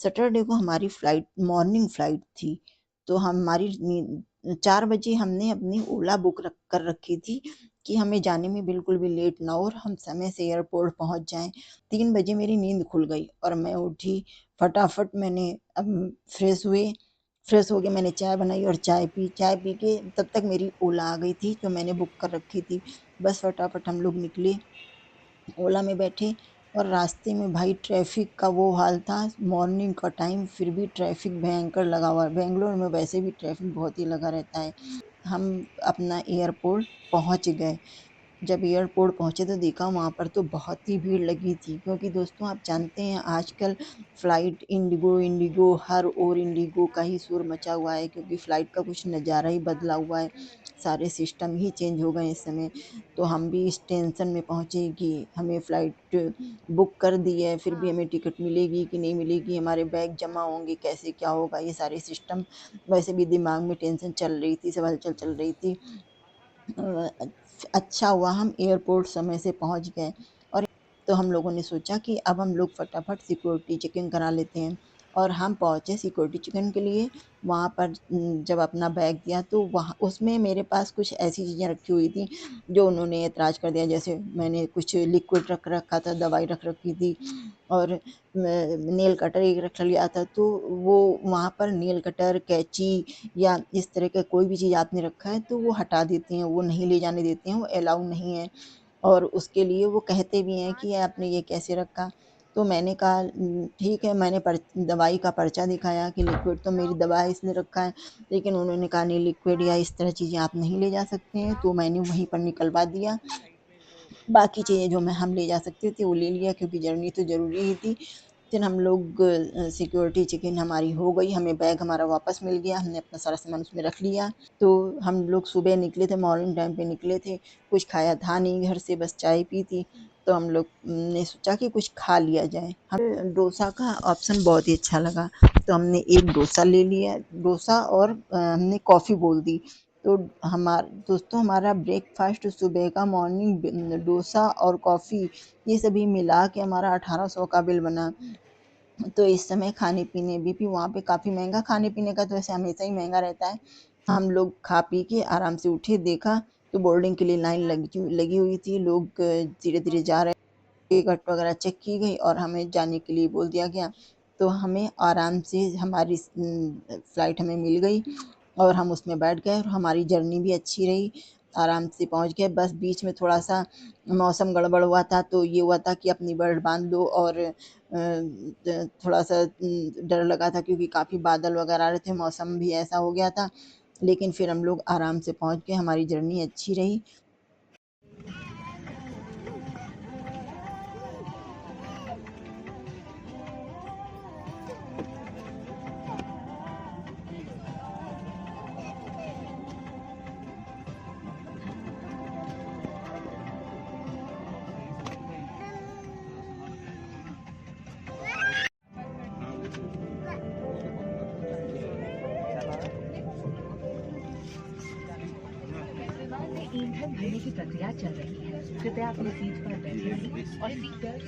Saturday को हमारी flight morning flight थी, तो हमारी 4 बजे हमने अपनी ओला बुक कर रखी थी कि हमें जाने में बिल्कुल भी लेट ना हो और हम समय से एयरपोर्ट पहुँच जाएँ। 3 बजे मेरी नींद खुल गई और मैं उठी, फटाफट मैंने फ्रेश हो के मैंने चाय बनाई और चाय पी के तब तक मेरी ओला आ गई थी जो मैंने बुक कर रखी थी। बस फटाफट हम लोग निकले, ओला में बैठे और रास्ते में भाई ट्रैफ़िक का वो हाल था, मॉर्निंग का टाइम फिर भी ट्रैफ़िक भयंकर लगा हुआ है। बैंगलोर में वैसे भी ट्रैफ़िक बहुत ही लगा रहता है। हम अपना एयरपोर्ट पहुँच गए। जब एयरपोर्ट पहुँचे तो देखा वहाँ पर तो बहुत ही भीड़ लगी थी, क्योंकि दोस्तों आप जानते हैं आजकल फ़्लाइट इंडिगो हर ओर इंडिगो का ही शोर मचा हुआ है, क्योंकि फ़्लाइट का कुछ नज़ारा ही बदला हुआ है, सारे सिस्टम ही चेंज हो गए इस समय। तो हम भी इस टेंशन में पहुँचे कि हमें फ़्लाइट बुक कर दी है, फिर भी हमें टिकट मिलेगी कि नहीं मिलेगी, हमारे बैग जमा होंगे, कैसे क्या होगा, ये सारे सिस्टम वैसे भी दिमाग में टेंशन चल रही थी, सब हलचल चल रही थी। अ, अच्छा हुआ हम एयरपोर्ट समय से पहुँच गए और तो हम लोगों ने सोचा कि अब हम लोग फटाफट सिक्योरिटी चेकिंग करा लेते हैं और हम पहुँचे सिक्योरिटी चेकिंग के लिए। वहाँ पर जब अपना बैग दिया तो वहाँ उसमें मेरे पास कुछ ऐसी चीज़ें रखी हुई थी जो उन्होंने ऐतराज़ कर दिया। जैसे मैंने कुछ लिक्विड रख रखा था, दवाई रख रखी थी और नेल कटर एक रख लिया था, तो वो वहाँ पर नेल कटर, कैंची या इस तरह का कोई भी चीज़ आपने रखा है तो वो हटा देते हैं, वो नहीं ले जाने देते हैं, वो अलाउ नहीं है और उसके लिए वो कहते भी हैं कि आपने ये कैसे रखा? तो मैंने कहा ठीक है, मैंने दवाई का पर्चा दिखाया कि लिक्विड तो मेरी दवा है इसलिए रखा है, लेकिन उन्होंने कहा नहीं लिक्विड या इस तरह चीज़ें आप नहीं ले जा सकते हैं, तो मैंने वहीं पर निकलवा दिया। बाकी चीज़ें जो हम ले जा सकते थे वो ले लिया, क्योंकि जर्नी तो ज़रूरी ही थी। फिर हम लोग सिक्योरिटी चेकिंग हमारी हो गई, हमें बैग हमारा वापस मिल गया, हमने अपना सारा सामान उसमें रख लिया। तो हम लोग सुबह निकले थे, मॉर्निंग टाइम पे निकले थे, कुछ खाया था नहीं घर से, बस चाय पी थी। तो हम लोग ने सोचा कि कुछ खा लिया जाए। हमें डोसा का ऑप्शन बहुत ही अच्छा लगा, तो हमने एक डोसा ले लिया, डोसा और हमने कॉफ़ी बोल दी। तो दोस्तों हमारा ब्रेकफ़ास्ट सुबह का मॉर्निंग डोसा और कॉफ़ी ये सभी मिला के हमारा 1800 का बिल बना। तो इस समय खाने-पीने भी वहाँ पे काफ़ी महँगा, खाने-पीने का तो वैसे हमेशा ही महँगा रहता है। हम लोग खा पी के आराम से उठे, देखा तो बोर्डिंग के लिए लाइन लगी हुई थी, लोग धीरे-धीरे जा रहे, टिकट वगैरह चेक की गई और हमें जाने के लिए बोल दिया गया। तो हमें आराम से हमारी फ्लाइट हमें मिल गई और हम उसमें बैठ गए और हमारी जर्नी भी अच्छी रही, आराम से पहुँच गए। बस बीच में थोड़ा-सा मौसम गड़बड़ हुआ था, तो ये हुआ था कि अपनी बेल्ट बाँध लो और थोड़ा-सा डर लगा था क्योंकि काफ़ी बादल वगैरह आ रहे थे, मौसम भी ऐसा हो गया था। लेकिन फिर हम लोग आराम से पहुँच गए, हमारी जर्नी अच्छी रही। ईंधन भरने की प्रक्रिया चल रही है। कृपया अपनी सीट पर बैठे रहें और सीट बेल्ट